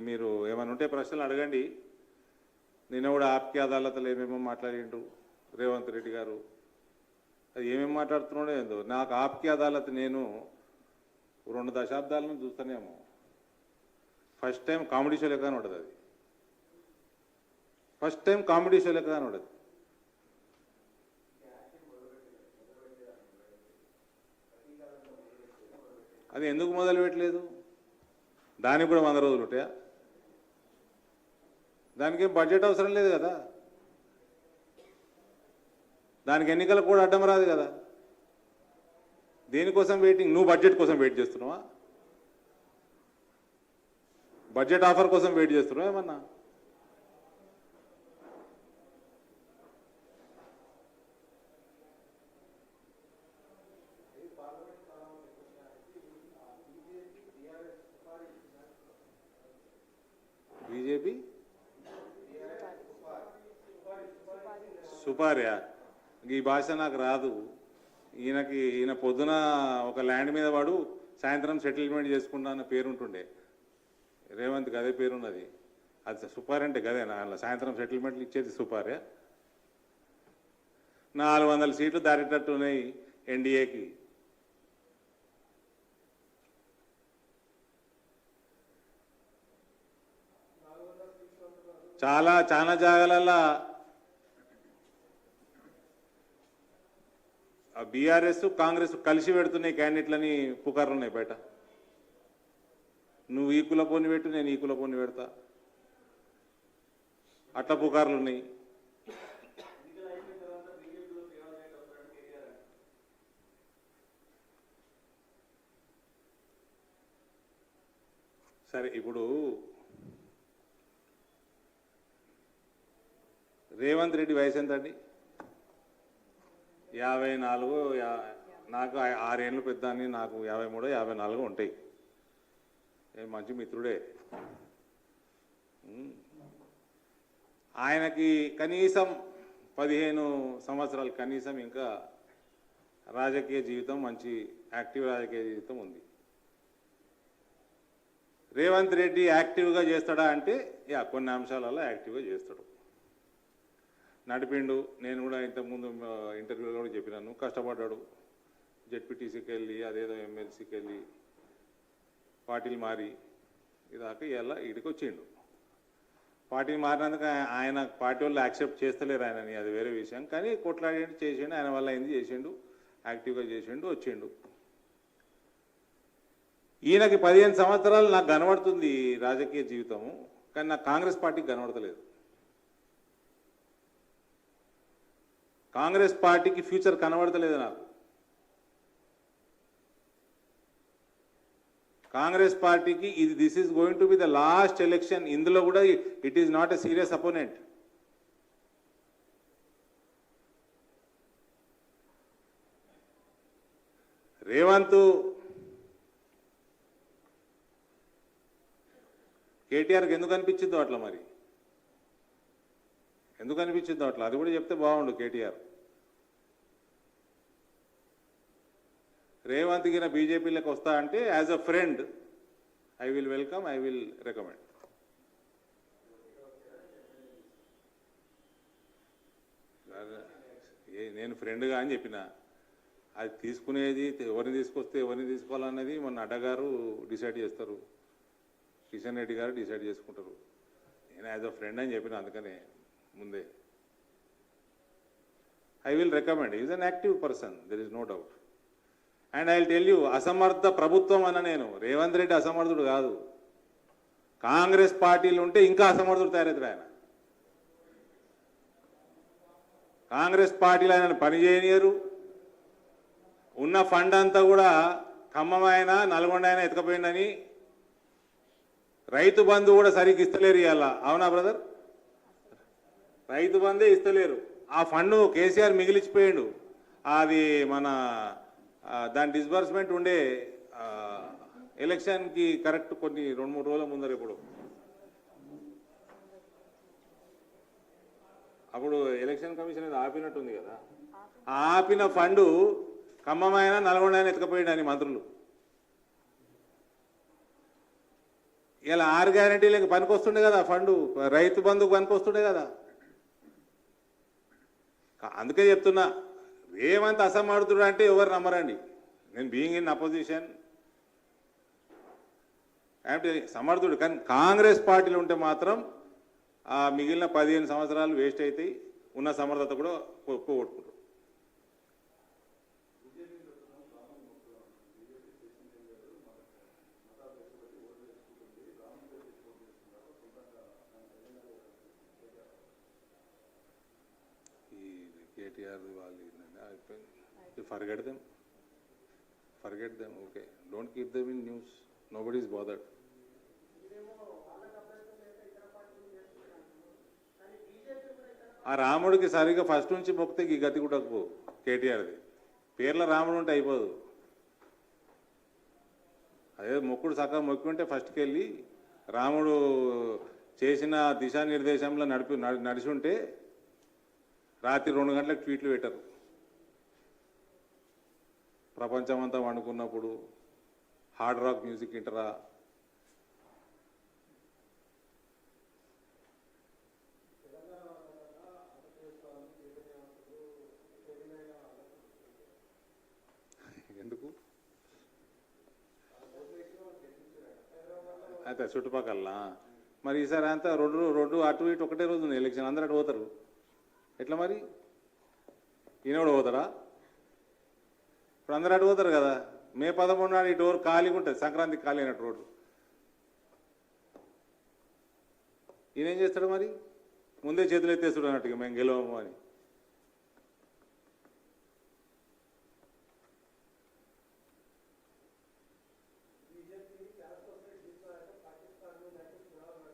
మీరు ఏమైనా ఉంటే ప్రశ్నలు అడగండి. నిన్న కూడా ఆప్కి అదాలతలు ఏమేమో మాట్లాడిండు రేవంత్ రెడ్డి గారు. అది ఏమేమి మాట్లాడుతున్నాడో ఏందో. నాకు ఆప్కి అదాలత్ నేను 2 దశాబ్దాల నుంచి చూస్తానేమో. ఫస్ట్ టైం కామెడీ షో లెక్కనే ఉంటుంది అది. ఫస్ట్ టైం కామెడీ షో లెక్కనే ఉంటుంది. అది ఎందుకు మొదలు పెట్టలేదు? దానికి కూడా 100 రోజులు ఉంటాయా? దానికేం బడ్జెట్ అవసరం లేదు కదా. దానికి ఎన్నికలకు కూడా అడ్డం రాదు కదా. దేనికోసం వెయిటింగ్? నువ్వు బడ్జెట్ కోసం వెయిట్ చేస్తున్నావా? బడ్జెట్ ఆఫర్ కోసం వెయిట్ చేస్తున్నావా ఏమన్నా? బీజేపీ సుపార్యా? ఈ భాష నాకు రాదు. ఈయన పొద్దున ఒక ల్యాండ్ మీద వాడు సాయంత్రం సెటిల్మెంట్ చేసుకుంటా అన్న పేరుంటుండే. రేవంత్కి అదే పేరున్నది. అది సుపార్ అంటే గదేనా? అలా సాయంత్రం సెటిల్మెంట్లు ఇచ్చేది సుపార్యా? 400 సీట్లు దాటేటట్టు ఉన్నాయి ఎన్డీఏకి. చాలా జాగాలల్లో బీఆర్ఎస్ కాంగ్రెస్ కలిసి పెడుతున్నాయి క్యాండిడేట్లని పుకార్లు ఉన్నాయి బయట. నువ్వు ఈ కుల పోని పెట్టు, నేను ఈ కుల పోని పెడతా, అట్లా పుకార్లు ఉన్నాయి. సరే, ఇప్పుడు రేవంత్ రెడ్డి వయసు ఎంత అండి? 54. నాకు 6 ఏళ్ళు పెద్ద అని. నాకు 53, 54 ఉంటాయి. మంచి మిత్రుడే. ఆయనకి కనీసం 15 సంవత్సరాలు కనీసం ఇంకా రాజకీయ జీవితం, మంచి యాక్టివ్ రాజకీయ జీవితం ఉంది. రేవంత్ రెడ్డి యాక్టివ్గా చేస్తాడా అంటే కొన్ని అంశాలలో యాక్టివ్గా చేస్తాడు. నడిపిండు. నేను కూడా ఇంతకుముందు ఇంటర్వ్యూలో కూడా చెప్పినాను. కష్టపడ్డాడు. జెడ్పీటీసీకి వెళ్ళి, అదేదో ఎమ్మెల్సీకి వెళ్ళి, పార్టీలు మారి ఇదాకా ఇలా ఇడికి వచ్చిండు. పార్టీని మారినందుకు ఆయన పార్టీ వాళ్ళు యాక్సెప్ట్ చేస్తలేరు ఆయనని, అది వేరే విషయం. కానీ కొట్లాడి చేసిండు. ఆయన వల్ల అయింది చేసిండు. యాక్టివ్గా చేసిండు, వచ్చిండు. ఈయనకి 15 సంవత్సరాలు నాకు కనబడుతుంది రాజకీయ జీవితము. కానీ నాకు కాంగ్రెస్ పార్టీకి కనబడతలేదు. కాంగ్రెస్ పార్టీకి ఫ్యూచర్ కనబడతలేదు నాకు. కాంగ్రెస్ పార్టీకి this is going to be the last election. ఇందులో కూడా it is not a serious opponent. Revanth కేటీఆర్కి ఎందుకు అనిపించిందో అట్లా, మరి ఎందుకు అనిపించిందో అట్లా అది కూడా చెప్తే బాగుండు కేటీఆర్. రేవంత్ గిన బీజేపీలోకి వస్తా అంటే as a friend I will welcome, I will recommend. నేను ఫ్రెండ్గా అని చెప్పిన. అది తీసుకునేది ఎవరిని తీసుకొస్తే ఎవరిని తీసుకోవాలన్నది మొన్న అడ్డగారు డిసైడ్ చేస్తారు, కిషన్ రెడ్డి గారు డిసైడ్ చేసుకుంటారు. నేను యాజ్ అ ఫ్రెండ్ అని చెప్పిన. అందుకనే ముందే I will recommend. Is an active person, there is no doubt. And I will tell you, అసమర్థ ప్రభుత్వం అన్న నేను. రేవంత్ రెడ్డి అసమర్థుడు కాదు. కాంగ్రెస్ పార్టీలు ఉంటే ఇంకా అసమర్థుడు తయారవుతాడు ఆయన. కాంగ్రెస్ పార్టీలు ఆయన పని చేయనియరు. ఉన్న ఫండ్ అంతా కూడా ఖమ్మం అయినా నల్గొండ అయినా ఎత్తుకపోయిందని. రైతు బంధు కూడా సరిగ్గా ఇస్తలేరు ఇవాళ. అవునా బ్రదర్? రైతు బంధే ఇస్తలేరు. ఆ ఫండ్ కేసీఆర్ మిగిలిచిపోయిండు. అది మన దాని డిస్బర్స్మెంట్ ఉండే ఎలక్షన్కి కరెక్ట్ కొన్ని 2-3 రోజుల ముందర ఇప్పుడు అప్పుడు ఎలక్షన్ కమిషన్ అది ఆపినట్టుంది కదా. ఆపిన ఫండ్ ఖమ్మమైన నల్గొండ ఎత్తుకపోయిండు అని మంత్రులు. ఇలా 6 గ్యారెంటీలకు పనికొస్తుండే కదా ఫండు, రైతు బంధుకు పనికొస్తుండే కదా. అందుకే చెప్తున్నా, రేవంత్ అసమర్థుడు అంటే ఎవరు నమ్మరండి. నేను బీయింగ్ ఇన్ అపోజిషన్ అంటే సమర్థుడు, కానీ కాంగ్రెస్ పార్టీలో ఉంటే మాత్రం ఆ మిగిలిన 15 సంవత్సరాలు వేస్ట్ అవుతాయి, ఉన్న సమర్థత కూడా పోగొట్టుకుంటారు. కేటీఆర్ వాళ్ళు అయిపోయింది. Forget them okay, don't keep them in news, nobody is bothered. ఆ రాముడికి సరిగ్గా ఫస్ట్ నుంచి మొక్కితే ఈ గతి కూడా కేటీఆర్ది. పేర్ల రాముడు ఉంటే అయిపోదు. అదే మొక్కుడు సగం మొక్కుంటే ఫస్ట్కి వెళ్ళి రాముడు చేసిన దిశానిర్దేశంలో నడిచి ఉంటే రాత్రి 2 గంటలకు ట్వీట్లు పెట్టరు. ప్రపంచమంతా వండుకున్నప్పుడు హార్డ్ రాక్ మ్యూజిక్ వింటరా, ఎందుకు అయితే చుట్టుపక్కల మరి ఈసారి అంతా రెండు అటు ఇటు ఒకటే రోజు ఉంది ఎలక్షన్, అందరూ అటు పోతారు. ఎట్లా మరి ఈయన కూడా పోతారా? ఇప్పుడు అందరూ అటు పోతారు కదా. మే 11 నాడు ఈ డోర్ ఖాళీగా ఉంటుంది, సంక్రాంతికి ఖాళీ అయినట్టు రోడ్డు. ఈయన ఏం చేస్తాడు మరి? ముందే చేతులు ఎత్తేస్తాడు అన్నట్టుగా మేము గెలవము అని.